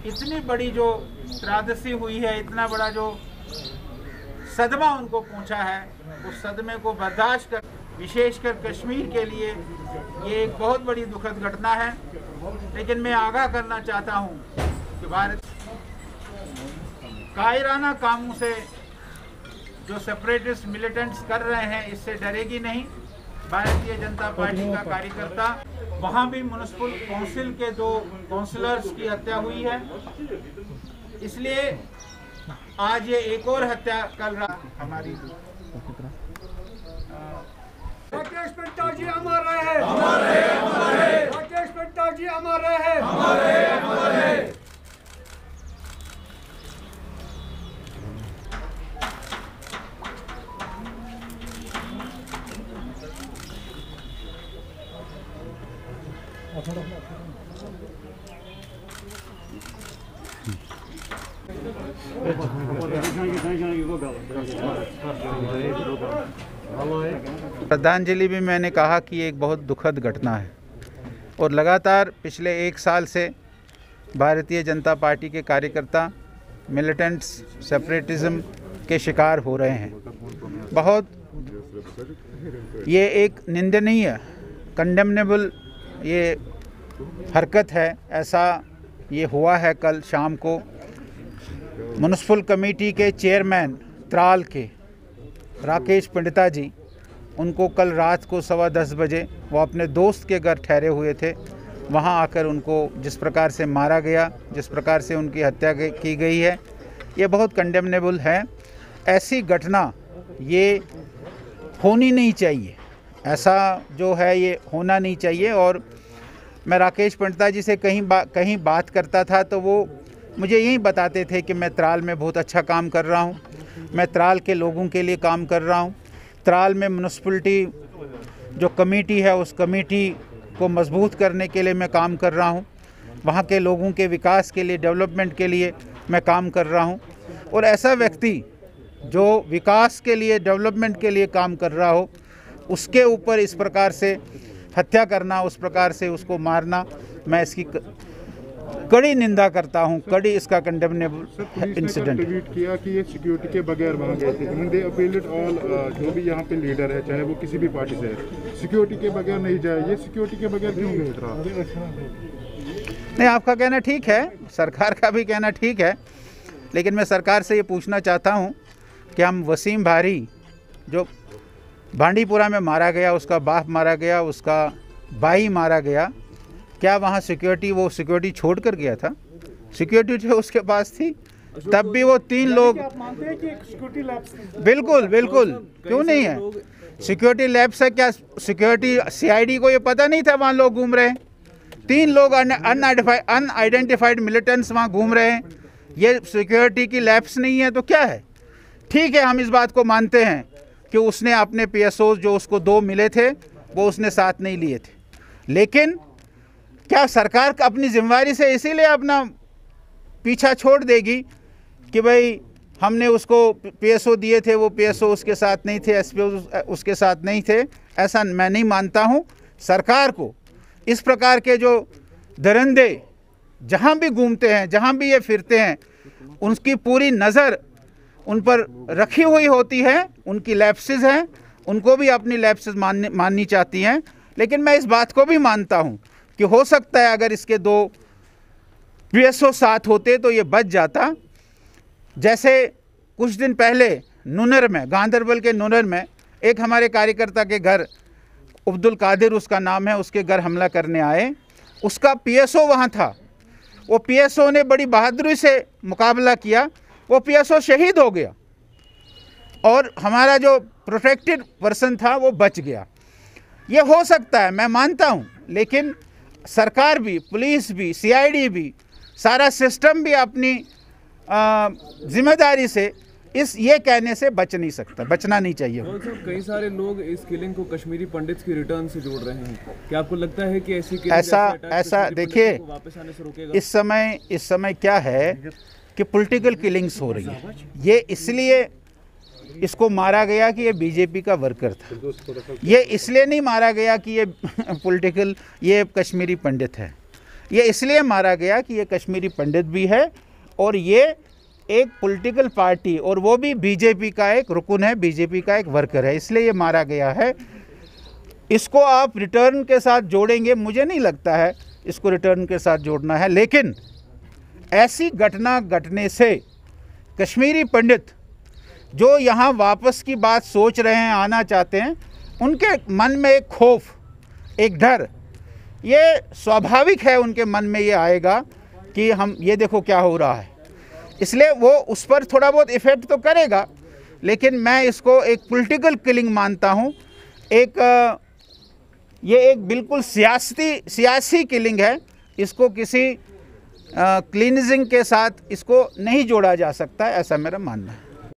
इतनी बड़ी जो त्रासदी हुई है, इतना बड़ा जो सदमा उनको पहुंचा है, उस सदमे को बर्दाश्त कर, विशेषकर कश्मीर के लिए ये एक बहुत बड़ी दुखद घटना है। लेकिन मैं आगाह करना चाहता हूं कि भारत कायराना कामों से जो सेपरेटिस्ट मिलिटेंट्स कर रहे हैं, इससे डरेगी नहीं। भारतीय जनता पार्टी का कार्यकर्ता, वहाँ भी म्युनिसिपल काउंसिल के 2 काउंसलर्स की हत्या हुई है, इसलिए आज ये एक और हत्या कल रात हमारी। राकेश पिंटा जी अमर रहे, राकेश पिंटा जी अमर रहे। श्रद्धांजलि भी मैंने कहा कि एक बहुत दुखद घटना है और लगातार पिछले 1 साल से भारतीय जनता पार्टी के कार्यकर्ता मिलिटेंट्स सेपरेटिज्म के शिकार हो रहे हैं। बहुत ये एक निंदनीय कंडेमनेबल ये हरकत है। ऐसा ये हुआ है कल शाम को। म्युनिसिपल कमेटी के चेयरमैन त्राल के राकेश पंडिता जी, उनको कल रात को 10:15 बजे वो अपने दोस्त के घर ठहरे हुए थे, वहां आकर उनको जिस प्रकार से मारा गया, जिस प्रकार से उनकी हत्या की गई है, ये बहुत कंडेमनेबल है। ऐसी घटना ये होनी नहीं चाहिए, ऐसा जो है ये होना नहीं चाहिए। और मैं राकेश पंडिता जी से कहीं बात करता था तो वो मुझे यही बताते थे कि मैं त्राल में बहुत अच्छा काम कर रहा हूँ, मैं त्राल के लोगों के लिए काम कर रहा हूँ, त्राल में म्युनिसिपलिटी जो कमेटी है उस कमेटी को मजबूत करने के लिए मैं काम कर रहा हूँ, वहाँ के लोगों के विकास के लिए, डेवलपमेंट के लिए मैं काम कर रहा हूँ। और ऐसा व्यक्ति जो विकास के लिए, डेवलपमेंट के लिए काम कर रहा हो, उसके ऊपर इस प्रकार से हत्या करना, उस प्रकार से उसको मारना, मैं इसकी कड़ी निंदा करता हूं। कड़ी इसका कंडेमनेबल इंसिडेंट। ट्वीट किया कि ये सिक्योरिटी के बगैर वहां गए थे। दे अपील्ड ऑल जो भी यहाँ पे लीडर है, चाहे वो किसी भी पार्टी से है, सिक्योरिटी के बगैर नहीं जाए। ये सिक्योरिटी के बगैर क्यों गए था? नहीं, आपका कहना ठीक है, सरकार का भी कहना ठीक है, लेकिन मैं सरकार से ये पूछना चाहता हूँ कि हम वसीम भारी जो बांडीपुरा में मारा गया, उसका बाप मारा गया, उसका भाई मारा गया, क्या वहाँ सिक्योरिटी, वो सिक्योरिटी छोड़ कर गया था? सिक्योरिटी तो उसके पास थी, तब भी वो 3 लोग। आप मानते हैं कि सिक्योरिटी लैब्स? बिल्कुल बिल्कुल, क्यों नहीं है? सिक्योरिटी लैब्स है क्या? सिक्योरिटी CID को ये पता नहीं था वहाँ लोग घूम रहे हैं? 3 लोग अनआइडेंटिफाइड मिलिटेंट्स वहाँ घूम रहे हैं, ये सिक्योरिटी की लैब्स नहीं है तो क्या है? ठीक है, हम इस बात को मानते हैं कि उसने अपने PSOs जो उसको 2 मिले थे वो उसने साथ नहीं लिए थे, लेकिन क्या सरकार अपनी जिम्मेदारी से इसीलिए अपना पीछा छोड़ देगी कि भाई हमने उसको PSO दिए थे, वो PSO उसके साथ नहीं थे, SPO उसके साथ नहीं थे? ऐसा मैं नहीं मानता हूँ। सरकार को इस प्रकार के जो दरिंदे जहाँ भी घूमते हैं, जहाँ भी ये फिरते हैं, उनकी पूरी नज़र उन पर रखी हुई होती है। उनकी लैप्सेस हैं, उनको भी अपनी लैप्सेस माननी चाहती हैं। लेकिन मैं इस बात को भी मानता हूँ कि हो सकता है अगर इसके 2 PSO साथ होते तो ये बच जाता। जैसे कुछ दिन पहले नुनर में, गांधरबल के नुनर में एक हमारे कार्यकर्ता के घर, अब्दुल कादिर उसका नाम है, उसके घर हमला करने आए, उसका PSO वहाँ था। वो PSO ने बड़ी बहादुरी से मुकाबला किया, वो PSO शहीद हो गया और हमारा जो प्रोटेक्टेड पर्सन था वो बच गया। ये हो सकता है, मैं मानता हूँ, लेकिन सरकार भी, पुलिस भी, CID भी, सारा सिस्टम भी अपनी जिम्मेदारी से ये कहने से बच नहीं सकता, बचना नहीं चाहिए। कई सारे लोग इस किलिंग को कश्मीरी पंडित की रिटर्न से जोड़ रहे हैं, क्या आपको लगता है कि ऐसा देखिए, इस समय क्या है कि पॉलिटिकल किलिंग्स हो रही है। ये इसलिए इसको मारा गया कि ये बीजेपी का वर्कर था, ये इसलिए नहीं मारा गया कि ये पॉलिटिकल, ये कश्मीरी पंडित है। ये इसलिए मारा गया कि ये कश्मीरी पंडित भी है और ये एक पॉलिटिकल पार्टी और वो भी बीजेपी का एक रुकन है, बीजेपी का एक वर्कर है, इसलिए ये मारा गया है। इसको आप रिटर्न के साथ जोड़ेंगे, मुझे नहीं लगता है इसको रिटर्न के साथ जोड़ना है, लेकिन ऐसी घटना घटने से कश्मीरी पंडित जो यहाँ वापस की बात सोच रहे हैं, आना चाहते हैं, उनके मन में एक खौफ, एक डर, ये स्वाभाविक है, उनके मन में ये आएगा कि हम ये देखो क्या हो रहा है, इसलिए वो उस पर थोड़ा बहुत इफ़ेक्ट तो करेगा, लेकिन मैं इसको एक पॉलिटिकल किलिंग मानता हूँ। ये एक बिल्कुल सियासी किलिंग है, इसको किसी क्लींजिंग के साथ इसको नहीं जोड़ा जा सकता है, ऐसा मेरा मानना है।